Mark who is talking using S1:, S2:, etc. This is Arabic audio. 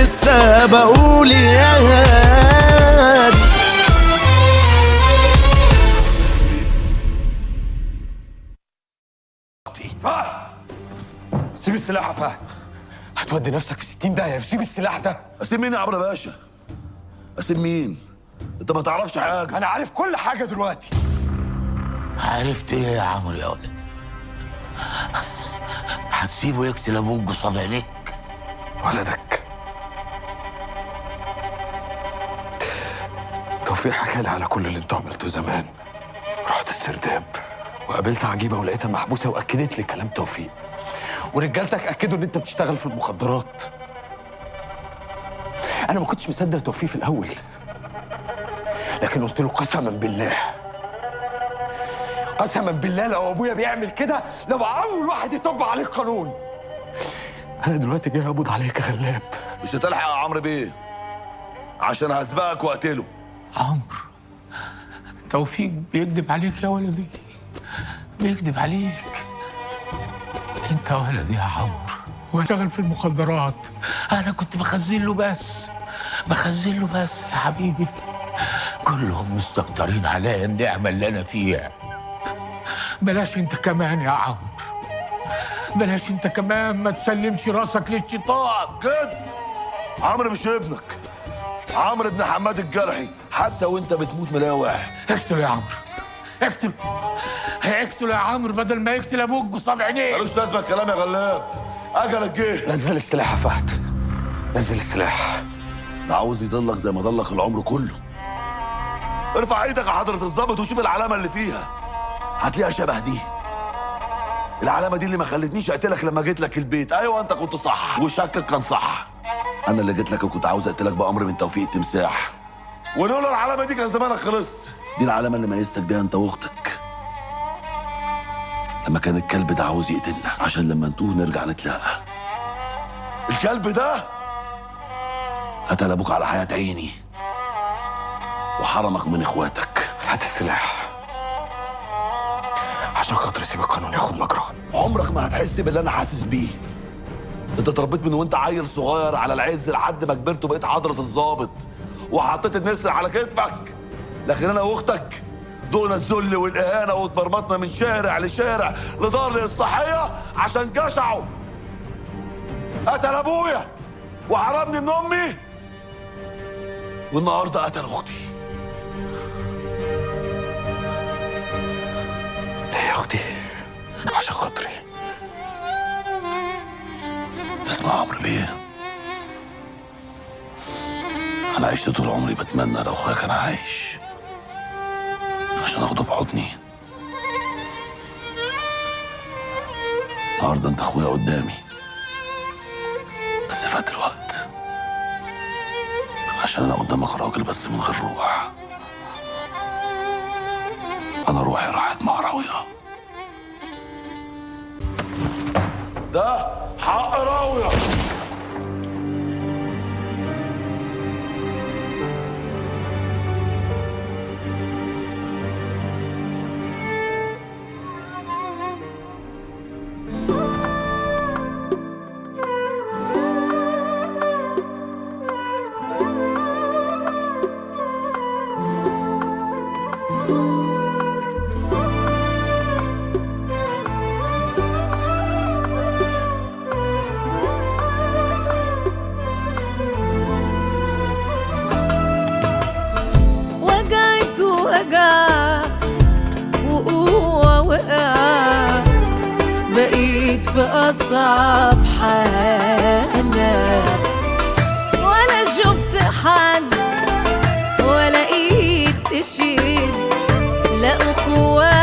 S1: لسه بقول يا هادي.
S2: فهد سيب السلاح يا فهد، هتودي نفسك في 60 داهيه. سيب السلاح ده.
S3: اسيب مين يا عمرو باشا؟ اسيب مين؟ انت ما تعرفش حاجه.
S2: انا عارف كل حاجه دلوقتي.
S4: عرفت ايه يا عمرو يا ولد؟ هتسيبه يقتل ابوك قصاد عينيك؟
S2: ولدك توفيق حكى لي على كل اللي انتوا عملتوه زمان. رحت السرداب وقابلت عجيبه ولقيتها محبوسه واكدت لي كلام توفيق، ورجالتك اكدوا ان انت بتشتغل في المخدرات. انا ما كنتش مصدق توفيق في الاول، لكن قلت له قسما بالله، قسما بالله لو ابويا بيعمل كده لو اول واحد يطبق عليه القانون. انا دلوقتي جاي اقبض عليك يا غلاب.
S3: مش هتلحق يا عمرو بيه، عشان هسبقك واقتله.
S4: عمرو توفيق بيكذب عليك يا ولدي، بيكذب عليك. انت ولدي يا عمرو واشتغل في المخدرات. انا كنت بخزن له بس يا حبيبي. كلهم مستكترين عليا النعمه اللي انا فيها. بلاش انت كمان يا عمرو، بلاش انت كمان، ما تسلمش راسك للشيطان
S3: كده. عمرو مش ابنك، عمرو ابن حماد الجرحي، حتى وانت بتموت ملاوع.
S4: اقتل يا عمرو، اقتل يا عمرو بدل ما يقتل ابوك قصاد عينيك.
S3: ملوش لازمه الكلام يا غلاب، اجلك جه.
S2: نزل السلاح يا فهد، نزل السلاح.
S3: ده عاوز يضلك زي ما ضلك العمر كله. ارفع ايدك يا حضرة الظابط وشوف العلامة اللي فيها، هتلاقيها شبه دي. العلامة دي اللي ما خلتنيش اقتلك لما جيت لك البيت. ايوه انت كنت صح وشكك كان صح. انا اللي جيت لك وكنت عاوز اقتلك بامر من توفيق التمساح، ولولا العلامة دي كان زمانك خلصت. دي العلامة اللي ميزتك بيها انت واختك لما كان الكلب ده عاوز يقتلنا عشان لما نتوه نرجع نتلاقى. الكلب ده قتل ابوك على حياة عيني وحرمك من اخواتك.
S2: هات السلاح عشان خاطر سيب القانون ياخد مجراه.
S3: عمرك ما هتحس باللي انا حاسس بيه. انت اتربيت من وانت عيل صغير على العز لحد ما كبرت وبقيت حضرة الظابط وحطيت النسر على كتفك. لكن انا واختك دقنا الذل والاهانه واتمرمطنا من شارع لشارع لدار الاصلاحيه عشان جشعوا. قتل ابويا وحرمني من امي، والنهارده قتل اختي.
S2: ليه يا اختي؟ عشان خاطري.
S3: اسمع يا عمرو بيه، انا عشت طول عمري بتمنى لو اخويا كان عايش عشان اخده في حضني. النهارده انت اخويا قدامي، بس فات الوقت عشان انا قدامك راجل بس من غير روح. انا روحي راحت مع راوية. ده حق راوية.
S5: بقيت في أصعب حالة، ولا شفت حد ولا إيد تشد، لا أخوة